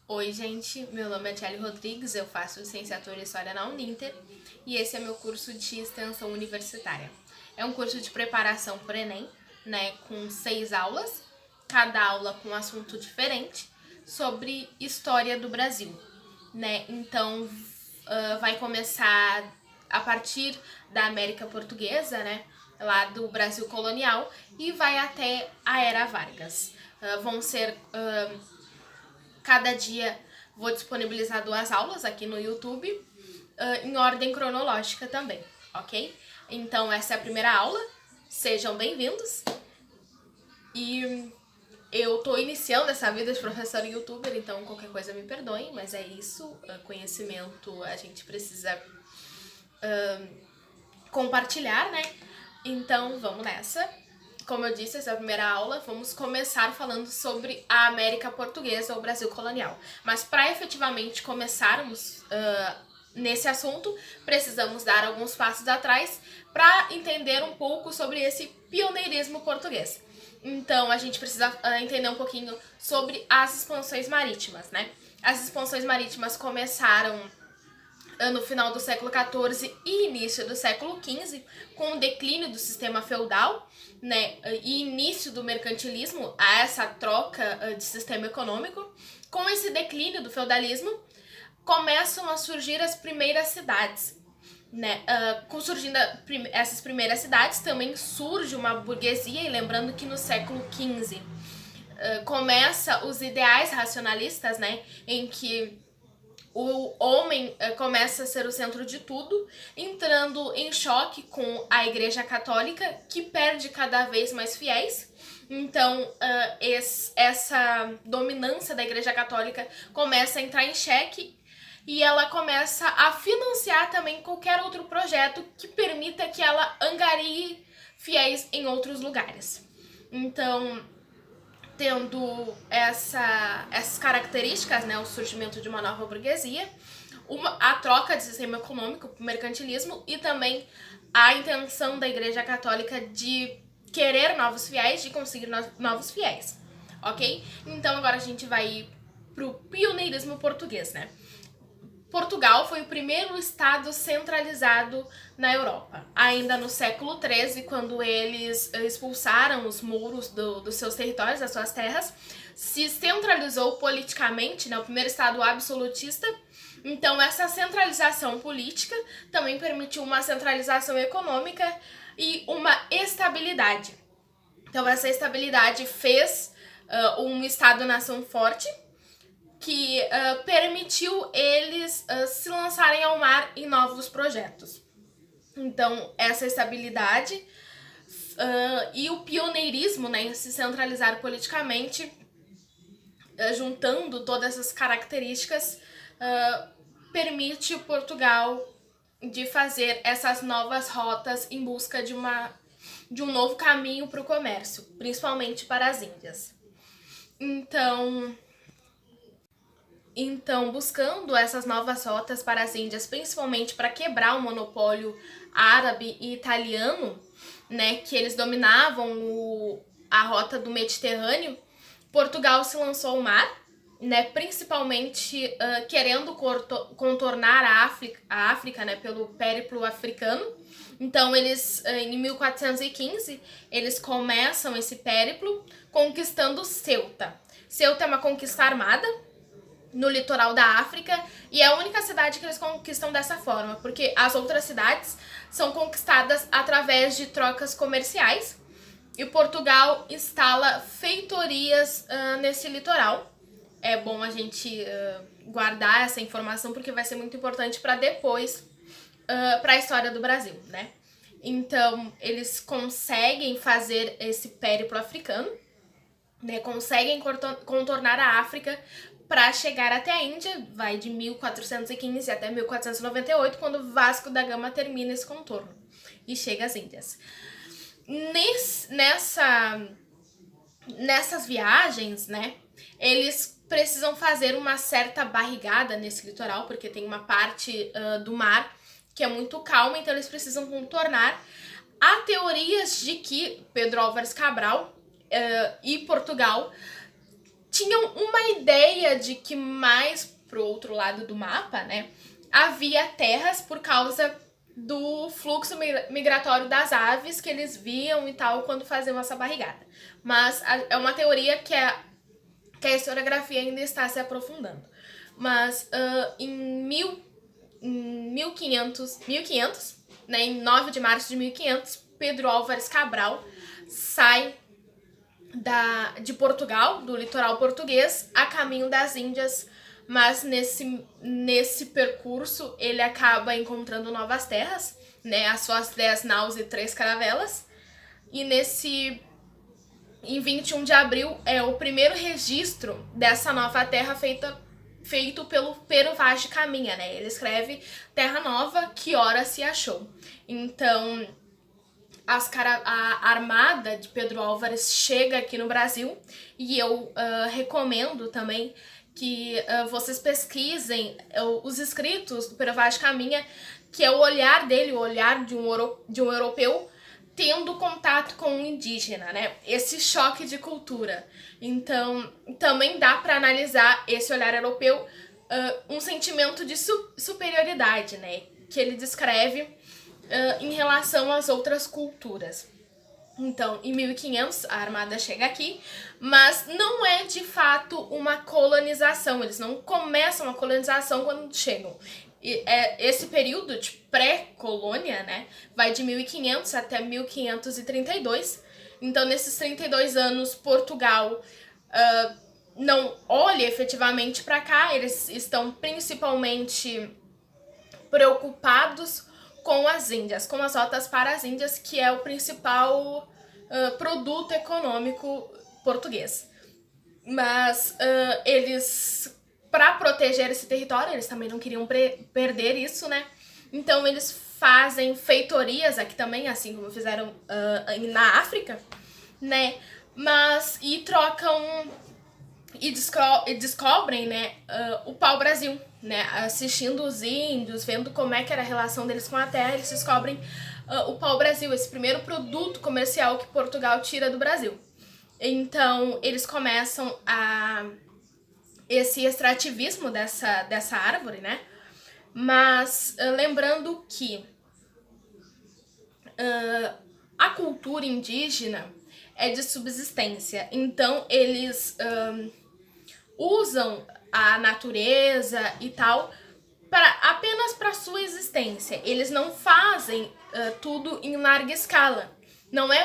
Oi, gente, meu nome é Tchelle Rodrigues, eu faço licenciatura em História na Uninter e esse é meu curso de extensão universitária. É um curso de preparação para o Enem, né, com 6 aulas, cada aula com um assunto diferente sobre história do Brasil, né? Então, vai começar a partir da América Portuguesa, né, lá do Brasil colonial, e vai até a Era Vargas. Vão ser Cada dia vou disponibilizar 2 aulas aqui no YouTube, em ordem cronológica também, ok? Então essa é a primeira aula, sejam bem-vindos. E eu tô iniciando essa vida de professora e youtuber, então qualquer coisa me perdoem, mas é isso, conhecimento a gente precisa compartilhar, né? Então vamos nessa. Como eu disse, essa é a primeira aula, vamos começar falando sobre a América Portuguesa ou Brasil colonial. Mas para efetivamente começarmos nesse assunto, precisamos dar alguns passos atrás para entender um pouco sobre esse pioneirismo português. Então a gente precisa entender um pouquinho sobre as expansões marítimas, né? As expansões marítimas começaram no final do século XIV e início do século XV, com o declínio do sistema feudal, né, e início do mercantilismo, a essa troca de sistema econômico. Com esse declínio do feudalismo, começam a surgir as primeiras cidades. Né? Surgindo essas primeiras cidades, também surge uma burguesia, e lembrando que no século XV começa os ideais racionalistas, né, em que o homem começa a ser o centro de tudo, entrando em choque com a Igreja Católica, que perde cada vez mais fiéis. Então, essa dominância da Igreja Católica começa a entrar em xeque e ela começa a financiar também qualquer outro projeto que permita que ela angarie fiéis em outros lugares. Então, tendo essas características, né, o surgimento de uma nova burguesia, a troca de sistema econômico para o mercantilismo e também a intenção da Igreja Católica de querer novos fiéis, de conseguir novos fiéis, ok? Então agora a gente vai pro pioneirismo português, né? Portugal foi o primeiro estado centralizado na Europa, ainda no século XIII, quando eles expulsaram os mouros dos seus territórios, das suas terras, se centralizou politicamente, né, o primeiro estado absolutista. Então essa centralização política também permitiu uma centralização econômica e uma estabilidade. Então essa estabilidade fez um estado-nação forte, que permitiu eles se lançarem ao mar em novos projetos. Então, essa estabilidade e o pioneirismo, né, em se centralizar politicamente, juntando todas essas características, permite Portugal de fazer essas novas rotas em busca de um novo caminho para o comércio, principalmente para as Índias. Então, buscando essas novas rotas para as Índias, principalmente para quebrar o monopólio árabe e italiano, né, que eles dominavam a rota do Mediterrâneo, Portugal se lançou ao mar, né, principalmente querendo contornar a África, né, pelo périplo africano. Então, eles, em 1415, eles começam esse périplo conquistando Ceuta. Ceuta é uma conquista armada no litoral da África, e é a única cidade que eles conquistam dessa forma, porque as outras cidades são conquistadas através de trocas comerciais, e Portugal instala feitorias nesse litoral. É bom a gente guardar essa informação, porque vai ser muito importante para depois, para a história do Brasil, né? Então, eles conseguem fazer esse périplo africano, né? Conseguem contornar a África para chegar até a Índia, vai de 1415 até 1498, quando Vasco da Gama termina esse contorno e chega às Índias. Nessas viagens, né, eles precisam fazer uma certa barrigada nesse litoral, porque tem uma parte do mar que é muito calma, então eles precisam contornar. Há teorias de que Pedro Álvares Cabral e Portugal tinham uma ideia de que mais pro outro lado do mapa, né, havia terras por causa do fluxo migratório das aves que eles viam e tal quando faziam essa barrigada. Mas é uma teoria que a historiografia ainda está se aprofundando. Mas em 1500, né, em 9 de março de 1500, Pedro Álvares Cabral sai de Portugal, do litoral português, a caminho das Índias, mas nesse percurso ele acaba encontrando novas terras, né, as suas 10 naus e 3 caravelas, e em 21 de abril é o primeiro registro dessa nova terra feito pelo Pero Vaz de Caminha, né? Ele escreve Terra Nova, que ora se achou. Então, a armada de Pedro Álvares chega aqui no Brasil e eu recomendo também que vocês pesquisem os escritos do Pero Vaz de Caminha, que é o olhar dele, o olhar de um europeu tendo contato com um indígena, né? Esse choque de cultura. Então, também dá para analisar esse olhar europeu, um sentimento de superioridade, né? Que ele descreve em relação às outras culturas. Então, em 1500, a armada chega aqui, mas não é de fato uma colonização. Eles não começam a colonização quando chegam. Esse período de pré-colônia, né, vai de 1500 até 1532. Então, nesses 32 anos, Portugal não olha efetivamente para cá. Eles estão principalmente preocupados com as Índias, com as rotas para as Índias, que é o principal produto econômico português. Mas eles, para proteger esse território, eles também não queriam perder isso, né? Então eles fazem feitorias aqui também, assim como fizeram na África, né? E trocam e descobrem, né, o pau-brasil, né? Assistindo os índios, vendo como é que era a relação deles com a terra, eles descobrem o pau-brasil, esse primeiro produto comercial que Portugal tira do Brasil. Então eles começam esse extrativismo dessa árvore, né? Mas lembrando que a cultura indígena é de subsistência, então eles usam a natureza e tal apenas para sua existência. Eles não fazem tudo em larga escala. Não é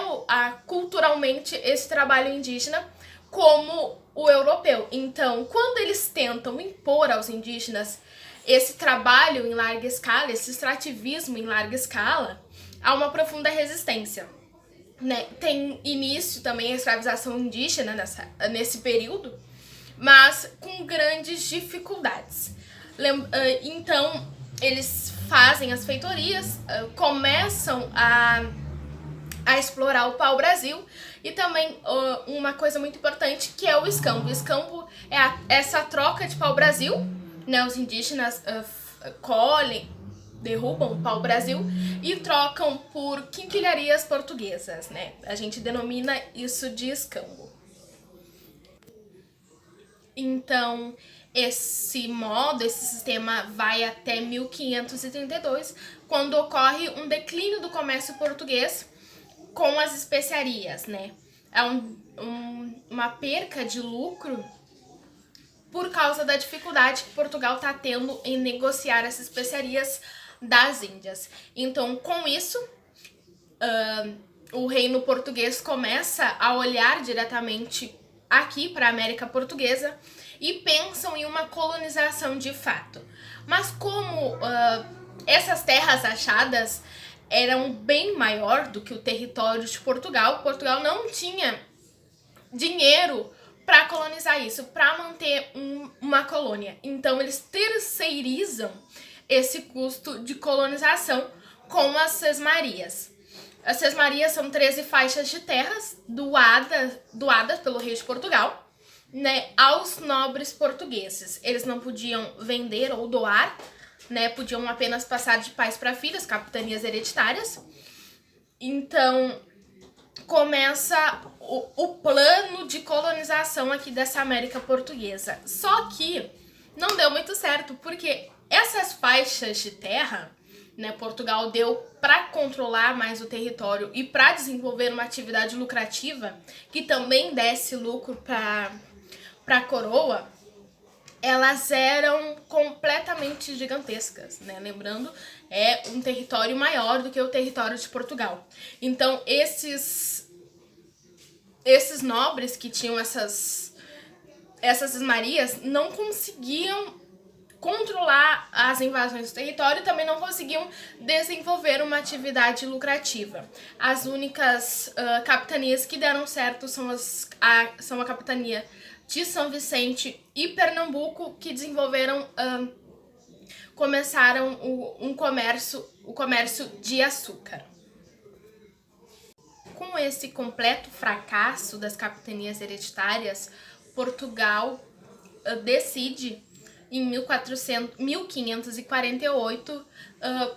culturalmente esse trabalho indígena como o europeu. Então, quando eles tentam impor aos indígenas esse trabalho em larga escala, esse extrativismo em larga escala, há uma profunda resistência, né? Tem início também a escravização indígena nesse período, mas com grandes dificuldades. Então, eles fazem as feitorias, começam a explorar o pau-brasil e também uma coisa muito importante que é o escambo. O escambo é essa troca de pau-brasil, né? Os indígenas colhem, derrubam o pau-brasil e trocam por quinquilharias portuguesas, né? A gente denomina isso de escambo. Então, esse sistema vai até 1532, quando ocorre um declínio do comércio português com as especiarias, né? É uma perca de lucro por causa da dificuldade que Portugal está tendo em negociar essas especiarias das Índias. Então, com isso, o reino português começa a olhar diretamente aqui para a América Portuguesa e pensam em uma colonização de fato. Mas como essas terras achadas eram bem maior do que o território de Portugal, Portugal não tinha dinheiro para colonizar isso, para manter uma colônia. Então eles terceirizam esse custo de colonização com as sesmarias. As sesmarias são 13 faixas de terras doadas pelo rei de Portugal, né, aos nobres portugueses. Eles não podiam vender ou doar, né, podiam apenas passar de pais para filhos, capitanias hereditárias. Então, começa o plano de colonização aqui dessa América Portuguesa. Só que não deu muito certo, porque essas faixas de terra, né, Portugal deu para controlar mais o território e para desenvolver uma atividade lucrativa que também desse lucro para a coroa, elas eram completamente gigantescas, né? Lembrando, é um território maior do que o território de Portugal. Então, esses nobres que tinham essas esmarias não conseguiam controlar as invasões do território e também não conseguiam desenvolver uma atividade lucrativa. As únicas capitanias que deram certo são a capitania de São Vicente e Pernambuco, que desenvolveram, começaram o comércio de açúcar. Com esse completo fracasso das capitanias hereditárias, Portugal decide, em 1548,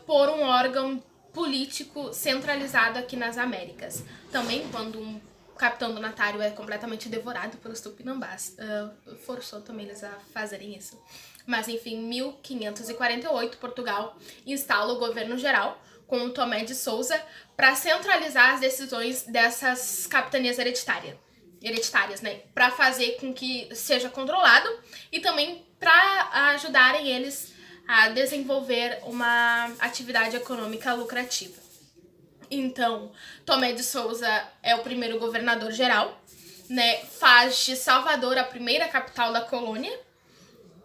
por um órgão político centralizado aqui nas Américas. Também, quando um capitão donatário é completamente devorado pelos tupinambás, forçou também eles a fazerem isso. Mas, enfim, em 1548, Portugal instala o governo geral, com o Tomé de Sousa, para centralizar as decisões dessas capitanias hereditárias, né? Para fazer com que seja controlado e também para ajudarem eles a desenvolver uma atividade econômica lucrativa. Então, Tomé de Sousa é o primeiro governador geral, né? Faz de Salvador a primeira capital da colônia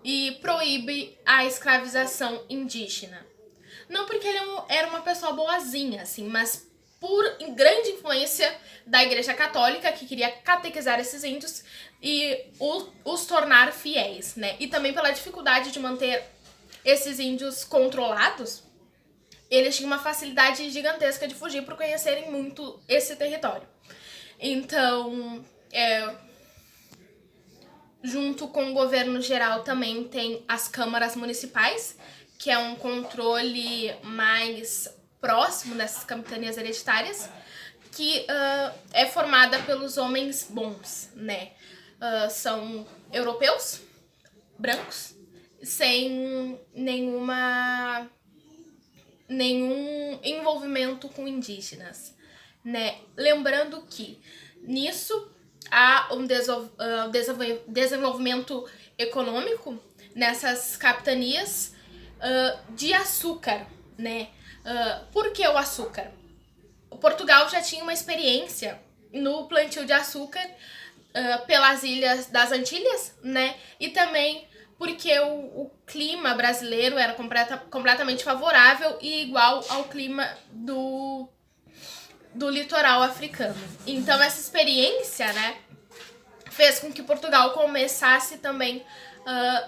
e proíbe a escravização indígena. Não porque ele era uma pessoa boazinha, assim, mas por grande influência da Igreja Católica, que queria catequizar esses índios e os tornar fiéis, né? E também pela dificuldade de manter esses índios controlados, eles tinham uma facilidade gigantesca de fugir por conhecerem muito esse território. Então, junto com o governo geral também tem as câmaras municipais, que é um controle mais próximo dessas capitanias hereditárias, que é formada pelos homens bons, né? São europeus, brancos, sem nenhum envolvimento com indígenas, né? Lembrando que nisso há um desenvolvimento econômico nessas capitanias de açúcar, né? Por que o açúcar? Portugal já tinha uma experiência no plantio de açúcar pelas ilhas das Antilhas, né? E também porque o clima brasileiro era completamente favorável e igual ao clima do litoral africano. Então essa experiência, né, fez com que Portugal começasse também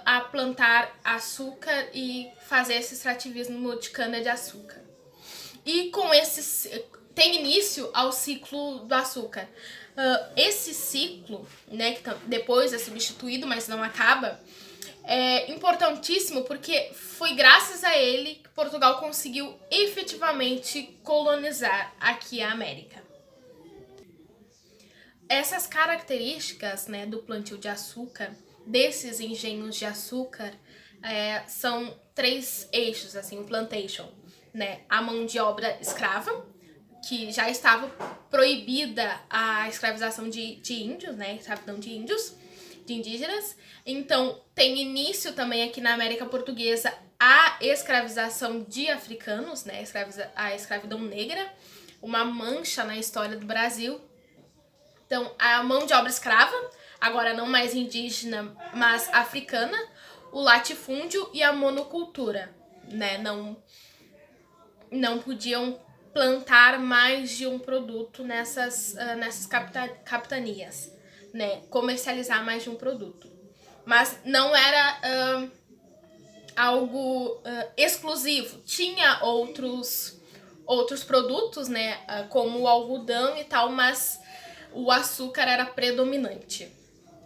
a plantar açúcar e fazer esse extrativismo de cana-de-açúcar. E com tem início ao ciclo do açúcar. Esse ciclo, né, que depois é substituído, mas não acaba, é importantíssimo porque foi graças a ele que Portugal conseguiu efetivamente colonizar aqui a América. Essas características, né, do plantio de açúcar, desses engenhos de açúcar, são 3 eixos, assim, o plantation, né? A mão de obra escrava, que já estava proibida a escravização de índios, né? Escravidão de índios, de indígenas. Então, tem início também aqui na América Portuguesa a escravização de africanos, né? A escravidão negra, uma mancha na história do Brasil. Então, a mão de obra escrava, agora não mais indígena, mas africana, o latifúndio e a monocultura, né? Não podiam plantar mais de um produto nessas capitanias, né? Comercializar mais de um produto. Mas não era algo exclusivo. Tinha outros produtos, né? Como o algodão e tal, mas o açúcar era predominante.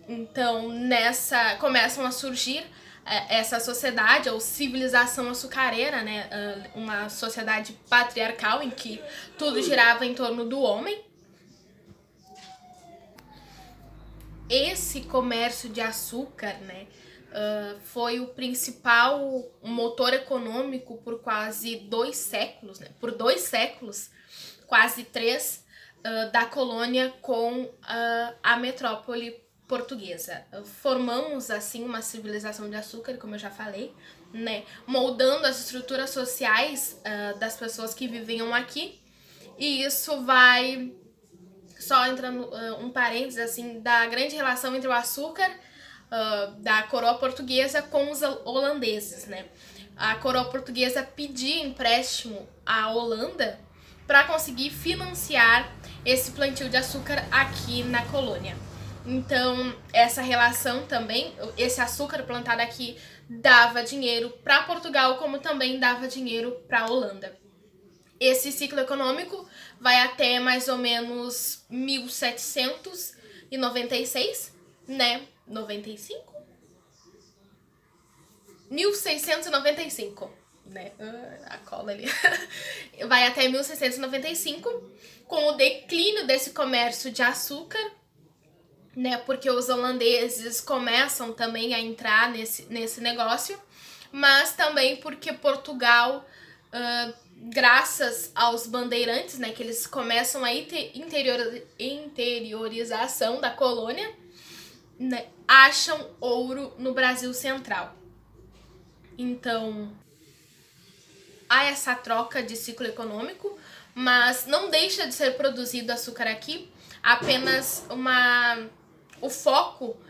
Então, começam a surgir essa sociedade ou civilização açucareira, né? Uma sociedade patriarcal em que tudo girava em torno do homem, esse comércio de açúcar, né, foi o principal motor econômico por quase 2 séculos, né, por 2 séculos, quase 3, da colônia com a metrópole portuguesa. Formamos, assim, uma civilização de açúcar, como eu já falei, né, moldando as estruturas sociais das pessoas que viviam aqui, e isso vai, só entrando um parênteses, assim, da grande relação entre o açúcar da coroa portuguesa com os holandeses, né. A coroa portuguesa pedia empréstimo à Holanda para conseguir financiar esse plantio de açúcar aqui na colônia. Então, essa relação também, esse açúcar plantado aqui dava dinheiro para Portugal, como também dava dinheiro para a Holanda. Esse ciclo econômico vai até mais ou menos 1796, né? 95? 1695, né? A cola ali. Vai até 1695, com o declínio desse comércio de açúcar, né? Porque os holandeses começam também a entrar nesse negócio, mas também porque Portugal, graças aos bandeirantes, né, que eles começam a interiorização da colônia, né, acham ouro no Brasil Central. Então, há essa troca de ciclo econômico, mas não deixa de ser produzido açúcar aqui, apenas o foco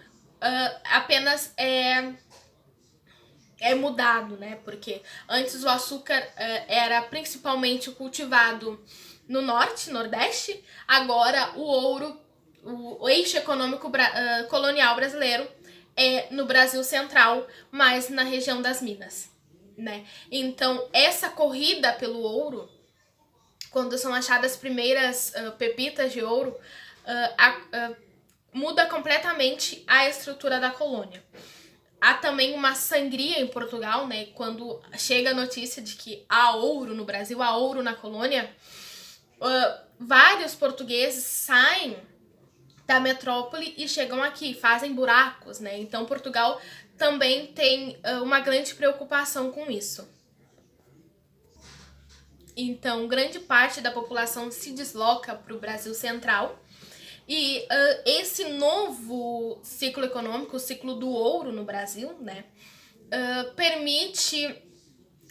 apenas é mudado, né? Porque antes o açúcar era principalmente cultivado no norte, nordeste, agora o ouro, o eixo econômico colonial brasileiro é no Brasil Central, mas na região das Minas, né? Então, essa corrida pelo ouro, quando são achadas as primeiras pepitas de ouro, muda completamente a estrutura da colônia. Há também uma sangria em Portugal, né? Quando chega a notícia de que há ouro no Brasil, há ouro na colônia, vários portugueses saem da metrópole e chegam aqui, fazem buracos, né? Então Portugal também tem uma grande preocupação com isso. Então, grande parte da população se desloca para o Brasil Central. E esse novo ciclo econômico, o ciclo do ouro no Brasil, né, permite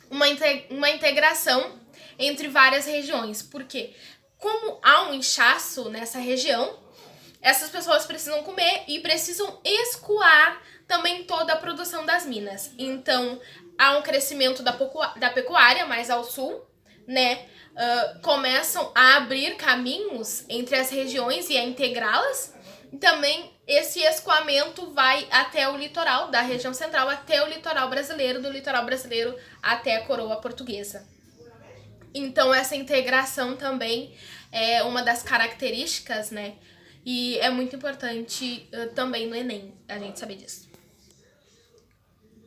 uma integração entre várias regiões. Porque como há um inchaço nessa região, essas pessoas precisam comer e precisam escoar também toda a produção das minas. Então, há um crescimento da pecuária mais ao sul, né? Começam a abrir caminhos entre as regiões e a integrá-las. E também esse escoamento vai até o litoral da região central, até o litoral brasileiro, do litoral brasileiro até a coroa portuguesa. Então, essa integração também é uma das características, né? E é muito importante também no Enem a gente saber disso.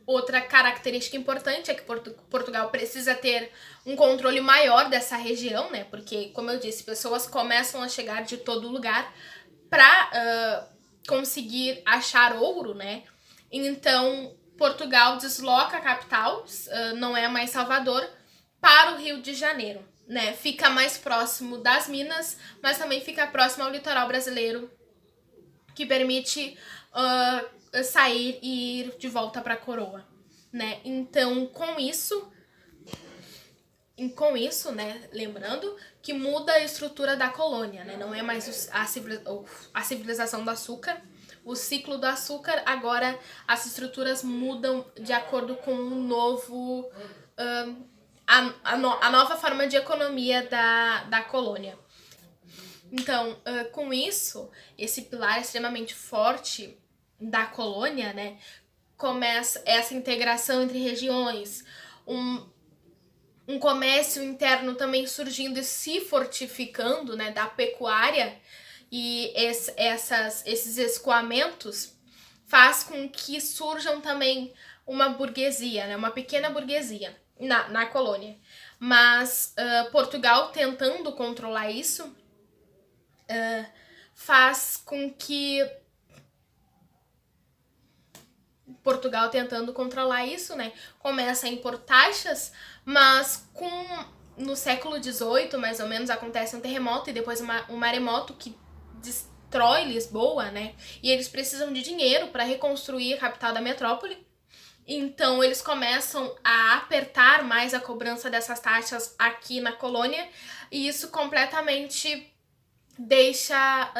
Outra característica importante é que Portugal precisa ter um controle maior dessa região, né? Porque, como eu disse, pessoas começam a chegar de todo lugar para conseguir achar ouro, né? Então, Portugal desloca a capital, não é mais Salvador, para o Rio de Janeiro, né? Fica mais próximo das Minas, mas também fica próximo ao litoral brasileiro, que permite sair e ir de volta para a coroa, né? Então, com isso, né, lembrando que muda a estrutura da colônia, né? Não é mais a civilização do açúcar, o ciclo do açúcar, agora as estruturas mudam de acordo com um novo a nova forma de economia da colônia. Então, com isso, esse pilar extremamente forte da colônia, né, começa essa integração entre regiões, um comércio interno também surgindo e se fortificando, né, da pecuária, e esses escoamentos faz com que surjam também uma burguesia, né, uma pequena burguesia na colônia. Mas Portugal, tentando controlar isso, faz com que Portugal tentando controlar isso, né? Começa a impor taxas, mas no século XVIII, mais ou menos, acontece um terremoto e depois um maremoto que destrói Lisboa, né? E eles precisam de dinheiro para reconstruir a capital da metrópole. Então, eles começam a apertar mais a cobrança dessas taxas aqui na colônia, e isso completamente deixa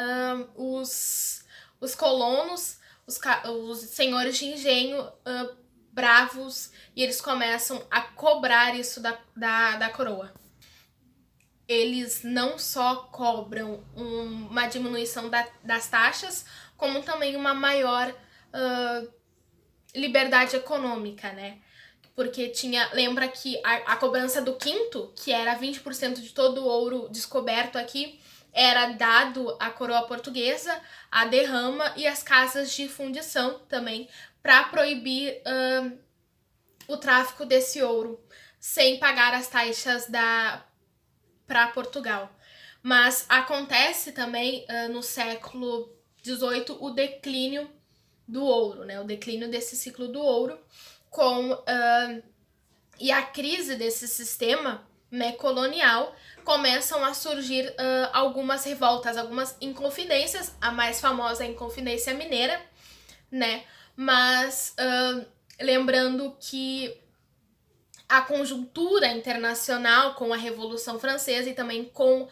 os colonos, os senhores de engenho bravos, e eles começam a cobrar isso da coroa. Eles não só cobram uma diminuição das taxas, como também uma maior liberdade econômica, né? Porque lembra que a cobrança do quinto, que era 20% de todo o ouro descoberto aqui, era dado à coroa portuguesa, a derrama e as casas de fundição também, para proibir o tráfico desse ouro, sem pagar as taxas para Portugal. Mas acontece também no século XVIII o declínio do ouro, né? O declínio desse ciclo do ouro e a crise desse sistema, né, colonial, começam a surgir algumas revoltas, algumas inconfidências. A mais famosa é a Inconfidência Mineira, né? Mas lembrando que a conjuntura internacional com a Revolução Francesa e também com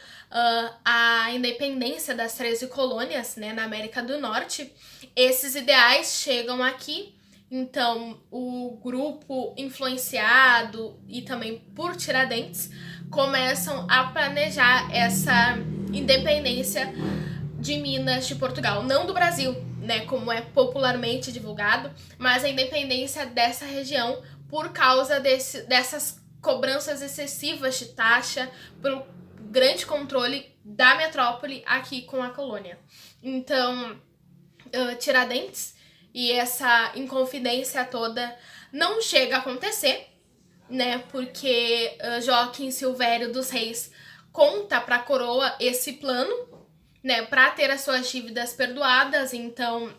a independência das 13 colônias, né, na América do Norte, esses ideais chegam aqui. Então, o grupo influenciado e também por Tiradentes começam a planejar essa independência de Minas de Portugal, não do Brasil, né, como é popularmente divulgado, mas a independência dessa região por causa dessas cobranças excessivas de taxa, pelo grande controle da metrópole aqui com a colônia. Então, Tiradentes e essa inconfidência toda não chega a acontecer, né? Porque Joaquim Silvério dos Reis conta para a coroa esse plano, né? Para ter as suas dívidas perdoadas. Então,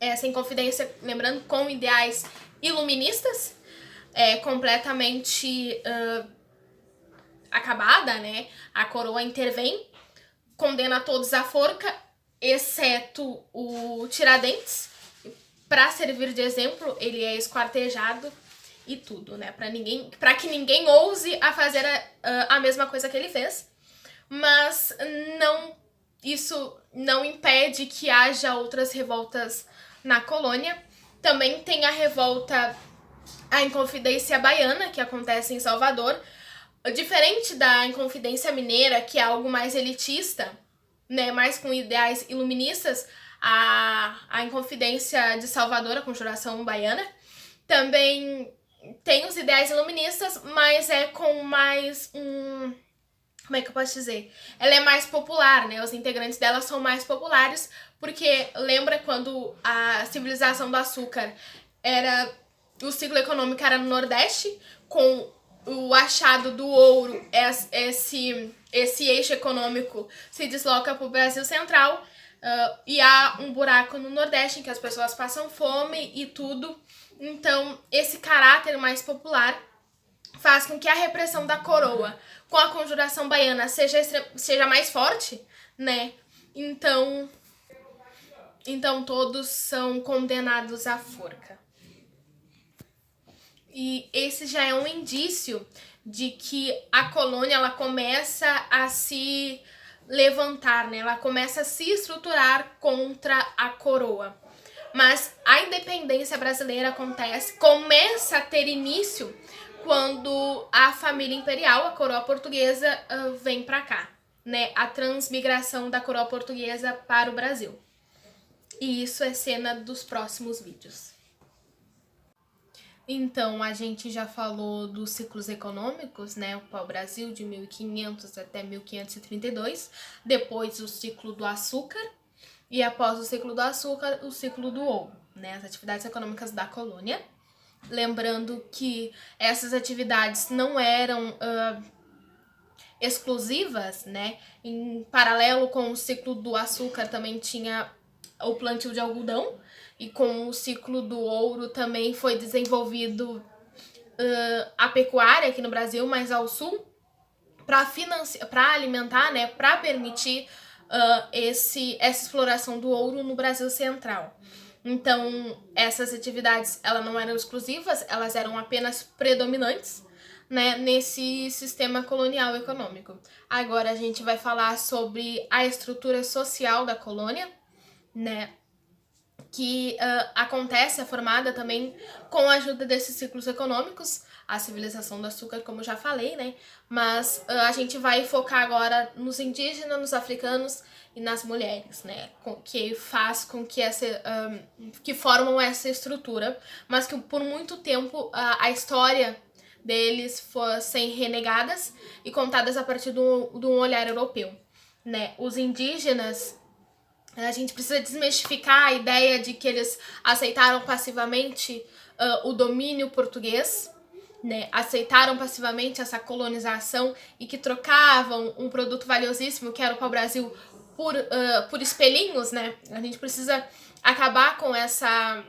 essa inconfidência, lembrando, com ideais iluministas, é completamente acabada, né? A coroa intervém, condena todos à forca, exceto o Tiradentes. Para servir de exemplo, ele é esquartejado e tudo, né? Para que ninguém ouse a fazer a mesma coisa que ele fez. Mas isso não impede que haja outras revoltas na colônia. Também tem a Inconfidência Baiana, que acontece em Salvador. Diferente da Inconfidência Mineira, que é algo mais elitista, né, mais com ideais iluministas, a Inconfidência de Salvador, a Conjuração Baiana, também tem os ideais iluministas, mas é com mais como é que eu posso dizer? Ela é mais popular, né? Os integrantes dela são mais populares, porque lembra quando a civilização do açúcar o ciclo econômico era no Nordeste, com o achado do ouro, esse eixo econômico se desloca para o Brasil Central, e há um buraco no Nordeste em que as pessoas passam fome e tudo. Então, esse caráter mais popular faz com que a repressão da coroa com a Conjuração Baiana seja mais forte, né? Então todos são condenados à forca. E esse já é um indício de que a colônia ela começa a se levantar, né? Ela começa a se estruturar contra a coroa. Mas a independência brasileira começa a ter início quando a família imperial, a coroa portuguesa, vem para cá, né? A transmigração da coroa portuguesa para o Brasil. E isso é cena dos próximos vídeos. Então, a gente já falou dos ciclos econômicos, né? O pau-brasil de 1500 até 1532, depois o ciclo do açúcar, e após o ciclo do açúcar, o ciclo do ouro, né? As atividades econômicas da colônia. Lembrando que essas atividades não eram exclusivas, né? Em paralelo com o ciclo do açúcar também tinha o plantio de algodão, e com o ciclo do ouro também foi desenvolvido a pecuária aqui no Brasil, mais ao sul, para alimentar, né, para permitir essa exploração do ouro no Brasil Central. Então, essas atividades elas não eram exclusivas, elas eram apenas predominantes, né, nesse sistema colonial econômico. Agora a gente vai falar sobre a estrutura social da colônia, né, que é formada também com a ajuda desses ciclos econômicos, a civilização do açúcar, como eu já falei, né? Mas a gente vai focar agora nos indígenas, nos africanos e nas mulheres, né? Que faz com que que formam essa estrutura, mas que por muito tempo a história deles fossem renegadas e contadas a partir de um olhar europeu, né? Os indígenas, a gente precisa desmistificar a ideia de que eles aceitaram passivamente o domínio português, né? Aceitaram passivamente essa colonização e que trocavam um produto valiosíssimo, que era o pau-brasil, por espelhinhos, né? A gente precisa acabar com essa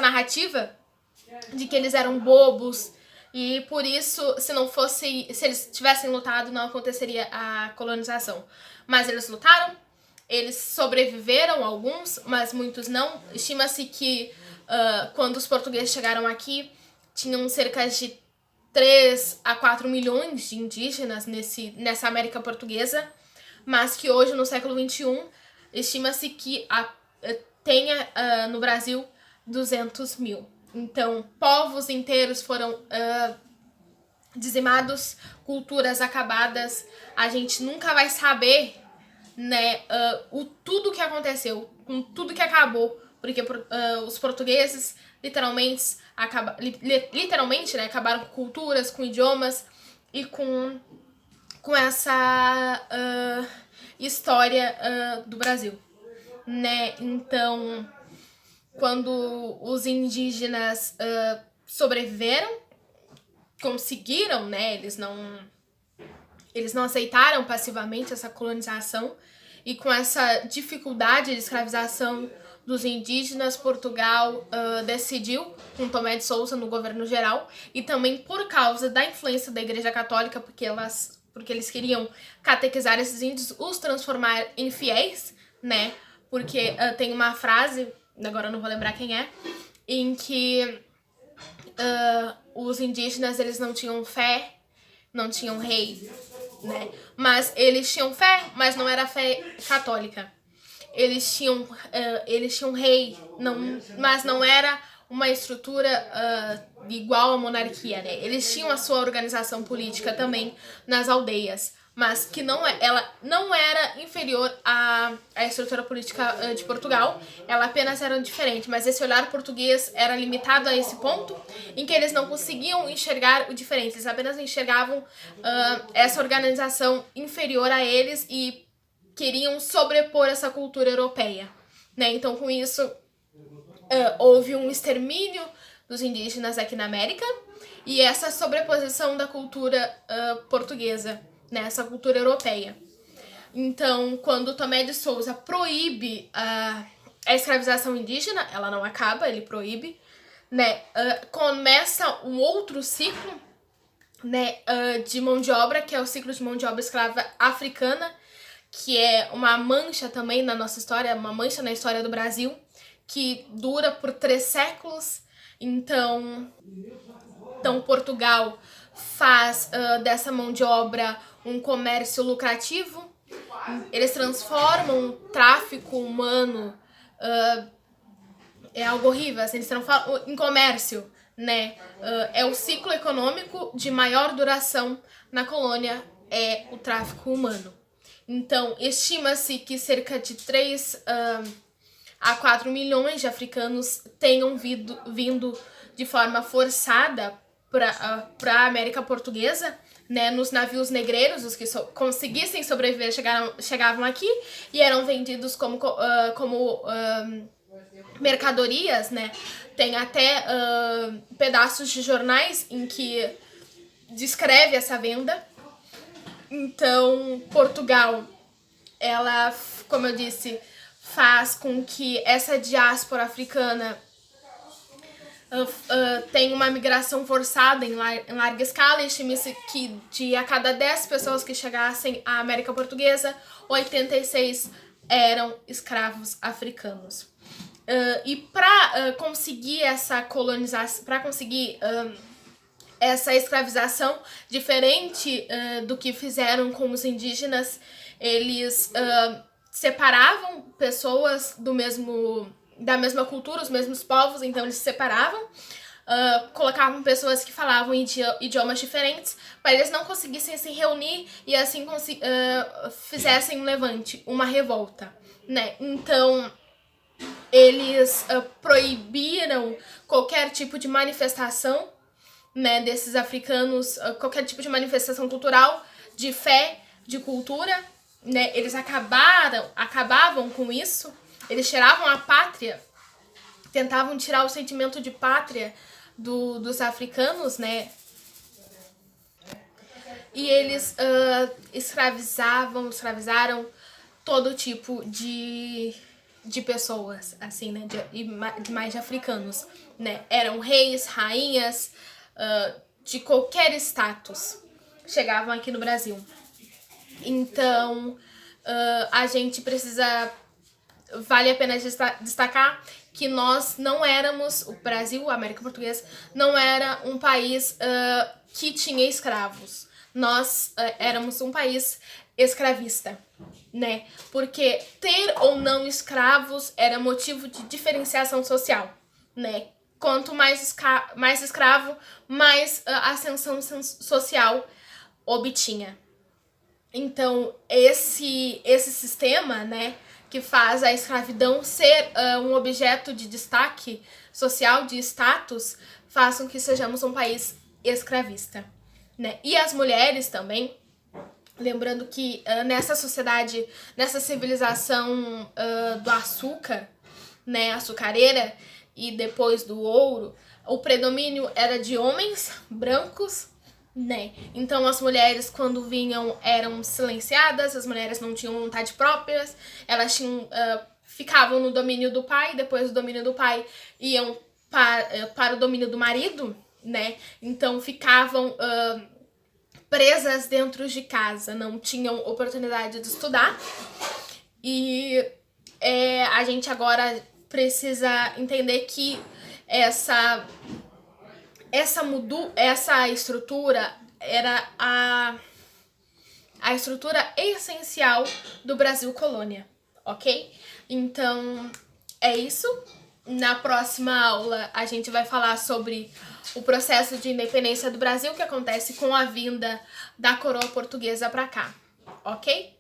narrativa de que eles eram bobos e por isso, se eles tivessem lutado, não aconteceria a colonização. Mas eles lutaram. Eles sobreviveram, alguns, mas muitos não. Estima-se que quando os portugueses chegaram aqui, tinham cerca de 3 a 4 milhões de indígenas nessa América Portuguesa, mas que hoje, no século XXI, estima-se que tenha no Brasil 200 mil. Então, povos inteiros foram dizimados, culturas acabadas. A gente nunca vai saber, né, tudo que aconteceu, com tudo que acabou, porque os portugueses literalmente, né, acabaram com culturas, com idiomas e com essa história do Brasil, né? Então, quando os indígenas sobreviveram, conseguiram, né, eles não aceitaram passivamente essa colonização, e com essa dificuldade de escravização dos indígenas, Portugal decidiu, com Tomé de Souza no governo geral, e também por causa da influência da Igreja Católica, porque eles queriam catequizar esses índios, os transformar em fiéis, né? Porque tem uma frase, agora eu não vou lembrar quem é, em que os indígenas, eles não tinham fé, não tinham rei, né? Mas eles tinham fé, mas não era fé católica. Eles tinham rei, mas não era uma estrutura igual à monarquia, né? Eles tinham a sua organização política também nas aldeias, mas que ela não era inferior à estrutura política de Portugal, ela apenas era diferente, mas esse olhar português era limitado a esse ponto em que eles não conseguiam enxergar o diferente, eles apenas enxergavam essa organização inferior a eles e queriam sobrepor essa cultura europeia, né? Então, com isso, houve um extermínio dos indígenas aqui na América e essa sobreposição da cultura portuguesa, né, essa cultura europeia. Então, quando Tomé de Souza proíbe a escravização indígena, ela não acaba, ele proíbe, né, começa um outro ciclo, né, de mão de obra, que é o ciclo de mão de obra escrava africana, que é uma mancha também na nossa história, uma mancha na história do Brasil, que dura por 3 séculos. Então Portugal faz dessa mão de obra um comércio lucrativo. Eles transformam o tráfico humano, é algo horrível, assim, eles transformam em comércio, né? É o ciclo econômico de maior duração na colônia, é o tráfico humano. Então, estima-se que cerca de 3 a 4 milhões de africanos tenham vindo de forma forçada para a América Portuguesa, né, nos navios negreiros. Os que conseguissem sobreviver chegavam aqui e eram vendidos como mercadorias, né? Tem até pedaços de jornais em que descreve essa venda. Então, Portugal, ela, como eu disse, faz com que essa diáspora africana tem uma migração forçada em larga escala. Estima-se que de a cada 10 pessoas que chegassem à América Portuguesa, 86 eram escravos africanos. E para conseguir essa colonização, para conseguir essa escravização, diferente do que fizeram com os indígenas, eles separavam pessoas da mesma cultura, os mesmos povos, então eles se separavam, colocavam pessoas que falavam idiomas diferentes, para eles não conseguissem se reunir e assim fizessem um levante, uma revolta, né? Então, eles proibiram qualquer tipo de manifestação, né, desses africanos, qualquer tipo de manifestação cultural, de fé, de cultura, né? Eles acabavam com isso. Eles tiravam a pátria, tentavam tirar o sentimento de pátria dos africanos, e eles escravizaram todo tipo de pessoas, assim, né, mais de africanos, né? Eram reis, rainhas, de qualquer status, chegavam aqui no Brasil. Então, a gente precisa... Vale a pena destacar que nós não éramos, o Brasil, a América Portuguesa, não era um país que tinha escravos. Nós éramos um país escravista, né? Porque ter ou não escravos era motivo de diferenciação social, né? Quanto mais escravo, mais ascensão social obtinha. Então, esse sistema, né, que faz a escravidão ser um objeto de destaque social, de status, faz com que sejamos um país escravista, né? E as mulheres também, lembrando que nessa sociedade, nessa civilização do açúcar, né, açucareira, e depois do ouro, o predomínio era de homens brancos, né? Então as mulheres, quando vinham, eram silenciadas, as mulheres não tinham vontade própria, elas ficavam no domínio do pai, depois do domínio do pai iam para o domínio do marido, né? Então ficavam presas dentro de casa, não tinham oportunidade de estudar. E a gente agora precisa entender que essa estrutura era a estrutura essencial do Brasil colônia, ok? Então, é isso. Na próxima aula, a gente vai falar sobre o processo de independência do Brasil, que acontece com a vinda da coroa portuguesa para cá, ok?